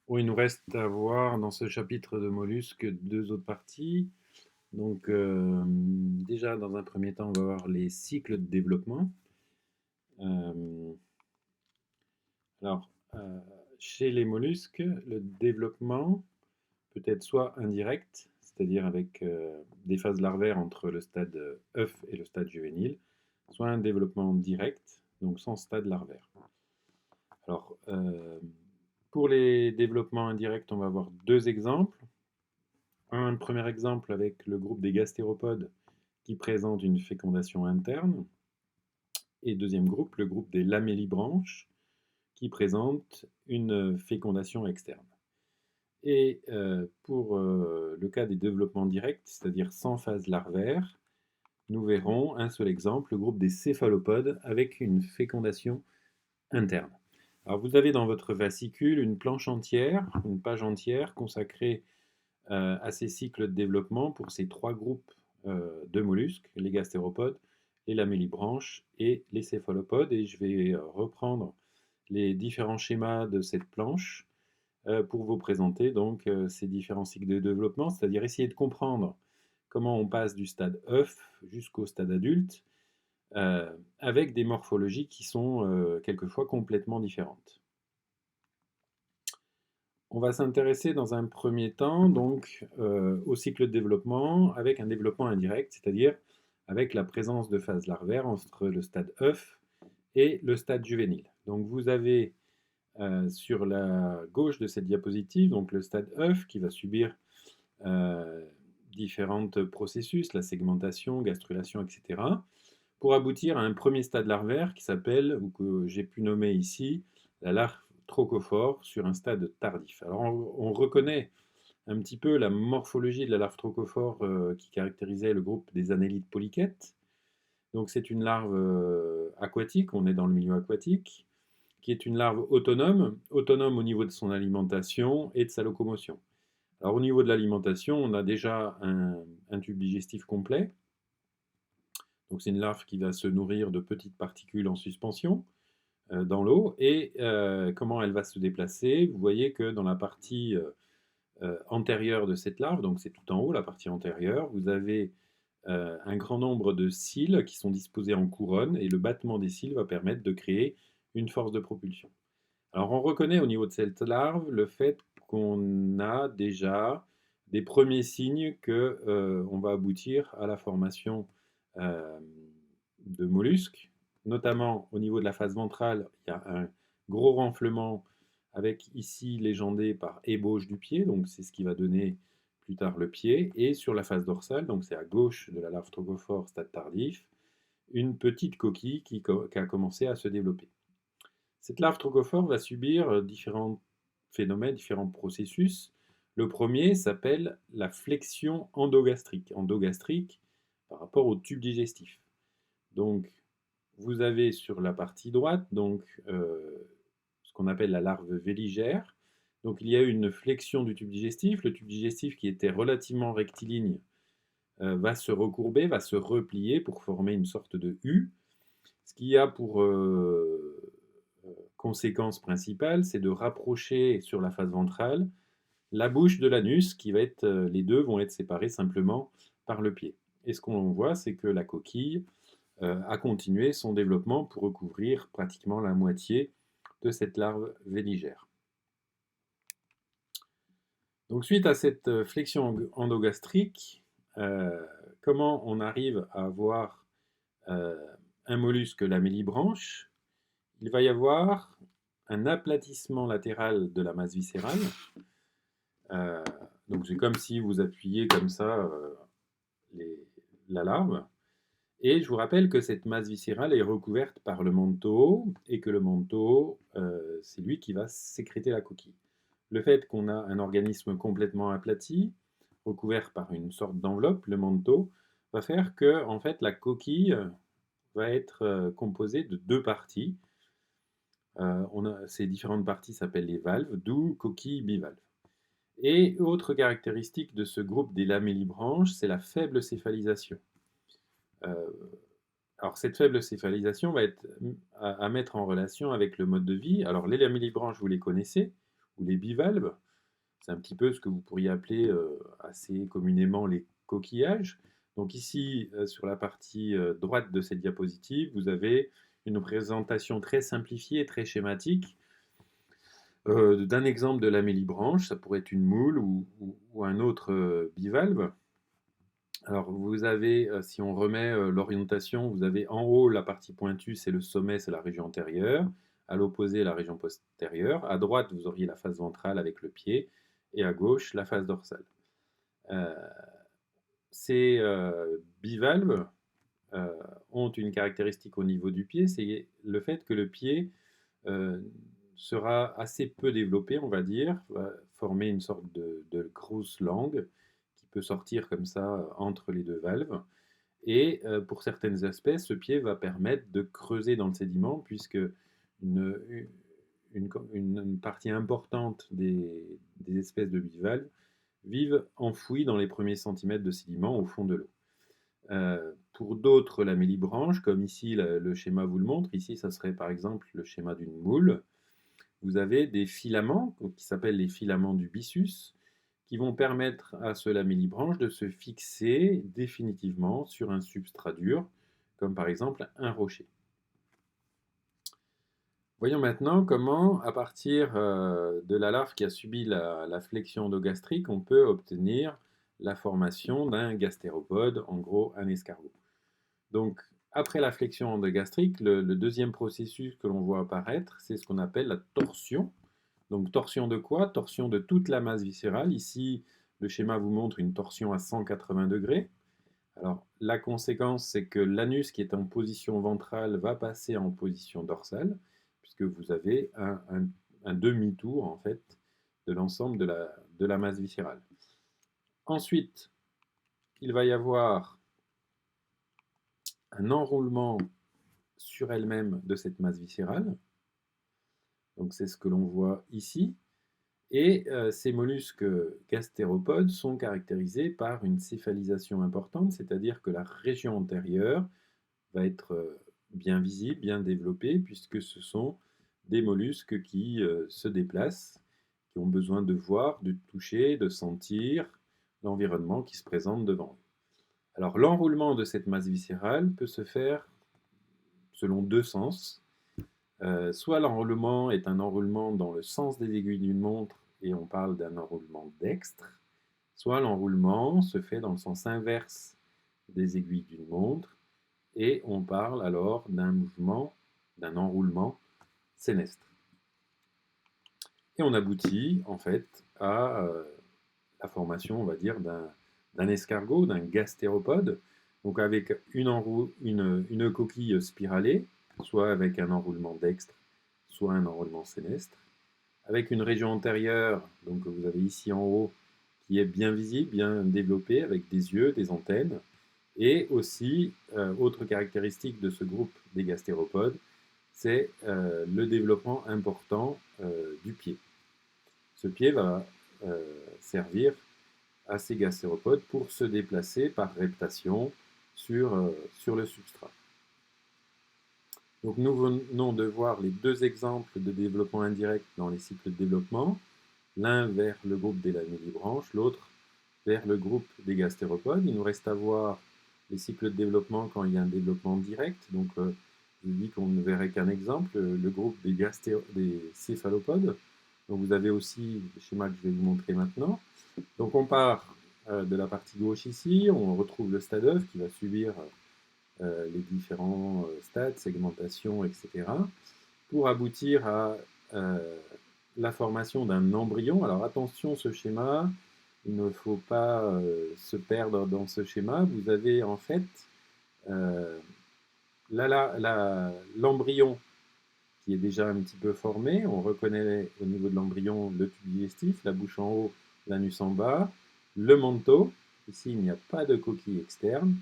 Bon, il nous reste à voir dans ce chapitre de mollusques deux autres parties. Donc, déjà, dans un premier temps, on va voir les cycles de développement. Euh, alors, chez les mollusques, le développement peut être soit indirect, c'est-à-dire avec des phases larvaires entre le stade œuf et le stade juvénile, soit un développement direct, donc sans stade larvaire. Alors, pour les développements indirects, on va avoir deux exemples. Un premier exemple avec le groupe des gastéropodes qui présente une fécondation interne. Et deuxième groupe, le groupe des lamellibranches qui présente une fécondation externe. Et pour le cas des développements directs, c'est-à-dire sans phase larvaire, nous verrons un seul exemple, le groupe des céphalopodes avec une fécondation interne. Alors vous avez dans votre fascicule une planche entière, une page entière consacrée à ces cycles de développement pour ces trois groupes de mollusques, les gastéropodes, les lamellibranches et les céphalopodes. Et je vais reprendre les différents schémas de cette planche pour vous présenter donc ces différents cycles de développement, c'est-à-dire essayer de comprendre comment on passe du stade œuf jusqu'au stade adulte avec des morphologies qui sont quelquefois complètement différentes. On va s'intéresser dans un premier temps donc au cycle de développement avec un développement indirect, c'est-à-dire avec la présence de phases larvaires entre le stade œuf et le stade juvénile. Donc vous avez sur la gauche de cette diapositive donc le stade œuf qui va subir euh, différents processus, la segmentation, gastrulation, etc., pour aboutir à un premier stade larvaire qui s'appelle, ou que j'ai pu nommer ici, la larve trochophore sur un stade tardif. Alors on reconnaît un petit peu la morphologie de la larve trochophore qui caractérisait le groupe des annélides polychètes. Donc c'est une larve aquatique, on est dans le milieu aquatique, qui est une larve autonome, autonome au niveau de son alimentation et de sa locomotion. Alors au niveau de l'alimentation, on a déjà un tube digestif complet. Donc c'est une larve qui va se nourrir de petites particules en suspension dans l'eau. Et comment elle va se déplacer? Vous voyez que dans la partie antérieure de cette larve, donc c'est tout en haut, la partie antérieure, vous avez un grand nombre de cils qui sont disposés en couronne et le battement des cils va permettre de créer une force de propulsion. Alors on reconnaît au niveau de cette larve le fait qu'on a déjà des premiers signes que on va aboutir à la formation euh, de mollusques, notamment au niveau de la face ventrale, il y a un gros renflement avec ici légendé par ébauche du pied, donc c'est ce qui va donner plus tard le pied, et sur la face dorsale, donc c'est à gauche de la larve trochophore stade tardif, une petite coquille qui a commencé à se développer. Cette larve trochophore va subir différents phénomènes, différents processus. Le premier s'appelle la flexion endogastrique. Endogastrique par rapport au tube digestif. Donc, vous avez sur la partie droite donc, ce qu'on appelle la larve véligère. Donc, il y a une flexion du tube digestif. Le tube digestif qui était relativement rectiligne va se recourber, va se replier pour former une sorte de U. Ce qui a pour conséquence principale, c'est de rapprocher sur la face ventrale la bouche de l'anus, qui va être, les deux vont être séparés simplement par le pied. Et ce qu'on voit, c'est que la coquille a continué son développement pour recouvrir pratiquement la moitié de cette larve véligère. Donc suite à cette flexion endogastrique, euh, comment on arrive à avoir euh, un mollusque lamellibranche? Il va y avoir un aplatissement latéral de la masse viscérale. Euh, donc c'est comme si vous appuyez comme ça les, la larve. Et je vous rappelle que cette masse viscérale est recouverte par le manteau et que le manteau, c'est lui qui va sécréter la coquille. Le fait qu'on a un organisme complètement aplati, recouvert par une sorte d'enveloppe, le manteau, va faire que en fait, la coquille va être composée de deux parties. Ces différentes parties s'appellent les valves, d'où coquille bivalve. Et autre caractéristique de ce groupe des lamellibranches, c'est la faible céphalisation. Euh, alors cette faible céphalisation va être à mettre en relation avec le mode de vie. Alors les lamellibranches, vous les connaissez, ou les bivalves. C'est un petit peu ce que vous pourriez appeler assez communément les coquillages. Donc ici, sur la partie droite de cette diapositive, vous avez une présentation très simplifiée, très schématique d'un exemple de l'amélibranche. Ça pourrait être une moule ou un autre bivalve. Alors vous avez, si on remet l'orientation, vous avez en haut la partie pointue, c'est le sommet, c'est la région antérieure. À l'opposé, la région postérieure. À droite, vous auriez la face ventrale avec le pied. Et à gauche, la face dorsale. Euh, ces bivalves ont une caractéristique au niveau du pied, c'est le fait que le pied sera assez peu développé, on va dire, va former une sorte de grosse langue qui peut sortir comme ça entre les deux valves. Et pour certaines espèces, ce pied va permettre de creuser dans le sédiment, puisque une, une partie importante des espèces de bivalves vivent enfouis dans les premiers centimètres de sédiment au fond de l'eau. Pour d'autres lamellibranches, comme ici le schéma vous le montre, ici ça serait par exemple le schéma d'une moule, vous avez des filaments qui s'appellent les filaments du byssus qui vont permettre à ce lamellibranche de se fixer définitivement sur un substrat dur, comme par exemple un rocher. Voyons maintenant comment, à partir de la larve qui a subi la flexion endogastrique, on peut obtenir la formation d'un gastéropode, en gros un escargot. Donc, après la flexion endogastrique, le deuxième processus que l'on voit apparaître, c'est ce qu'on appelle la torsion. Donc, torsion de quoi? Torsion de toute la masse viscérale. Ici, le schéma vous montre une torsion à 180 degrés. Alors, la conséquence, c'est que l'anus qui est en position ventrale va passer en position dorsale, puisque vous avez un demi-tour, en fait, de l'ensemble de la masse viscérale. Ensuite, il va y avoir un enroulement sur elle-même de cette masse viscérale. Donc, c'est ce que l'on voit ici. Et ces mollusques gastéropodes sont caractérisés par une céphalisation importante, c'est-à-dire que la région antérieure va être bien visible, bien développée, puisque ce sont des mollusques qui se déplacent, qui ont besoin de voir, de toucher, de sentir l'environnement qui se présente devant eux. Alors l'enroulement de cette masse viscérale peut se faire selon deux sens. Soit l'enroulement est un enroulement dans le sens des aiguilles d'une montre, et on parle d'un enroulement dextre, soit l'enroulement se fait dans le sens inverse des aiguilles d'une montre, et on parle alors d'un mouvement, d'un enroulement sénestre. Et on aboutit en fait à la formation, on va dire, d'un escargot, d'un gastéropode, donc avec une coquille spiralée, soit avec un enroulement dextre, soit un enroulement sénestre, avec une région antérieure, donc que vous avez ici en haut, qui est bien visible, bien développée, avec des yeux, des antennes, et aussi, autre caractéristique de ce groupe des gastéropodes, c'est le développement important du pied. Ce pied va servir à ces gastéropodes pour se déplacer par reptation sur le substrat. Donc nous venons de voir les deux exemples de développement indirect dans les cycles de développement, l'un vers le groupe des lamellibranches, l'autre vers le groupe des gastéropodes. Il nous reste à voir les cycles de développement quand il y a un développement direct. Donc je dis qu'on ne verrait qu'un exemple, le groupe des céphalopodes. Donc vous avez aussi le schéma que je vais vous montrer maintenant. Donc on part de la partie gauche ici, on retrouve le stade œuf qui va subir les différents stades, segmentation, etc. pour aboutir à la formation d'un embryon. Alors attention, ce schéma, il ne faut pas se perdre dans ce schéma. Vous avez en fait l'embryon qui est déjà un petit peu formé. On reconnaît au niveau de l'embryon le tube digestif, la bouche en haut, l'anus en bas, le manteau. Ici, il n'y a pas de coquille externe.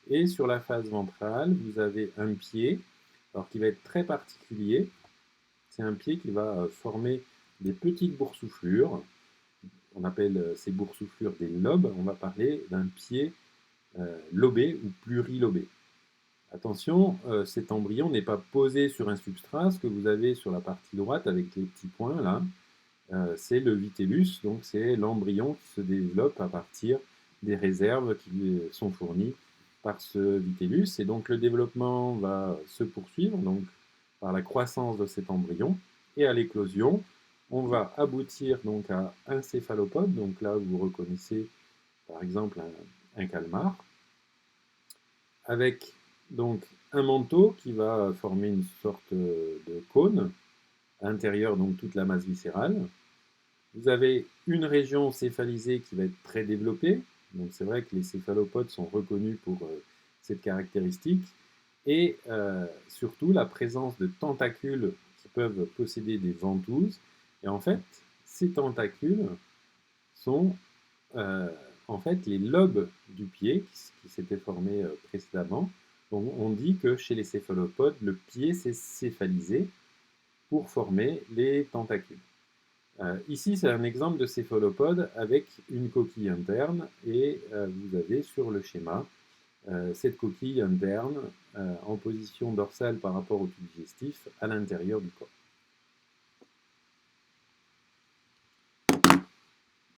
Et sur la face ventrale, vous avez un pied, alors qui va être très particulier. C'est un pied qui va former des petites boursouflures. On appelle ces boursouflures des lobes. On va parler d'un pied lobé ou plurilobé. Attention, cet embryon n'est pas posé sur un substrat. Ce que vous avez sur la partie droite avec les petits points là, c'est le vitellus, donc c'est l'embryon qui se développe à partir des réserves qui sont fournies par ce vitellus. Et donc le développement va se poursuivre donc, par la croissance de cet embryon. Et à l'éclosion, on va aboutir donc à un céphalopode. Donc là, vous reconnaissez par exemple un calmar, avec donc un manteau qui va former une sorte de cône, à l'intérieur donc toute la masse viscérale. Vous avez une région céphalisée qui va être très développée, donc c'est vrai que les céphalopodes sont reconnus pour cette caractéristique, et surtout la présence de tentacules qui peuvent posséder des ventouses, et en fait, ces tentacules sont euh, en fait les lobes du pied qui s'étaient formés précédemment. Donc on dit que chez les céphalopodes, le pied s'est céphalisé pour former les tentacules. Ici, c'est un exemple de céphalopode avec une coquille interne et vous avez sur le schéma cette coquille interne en position dorsale par rapport au tube digestif à l'intérieur du corps.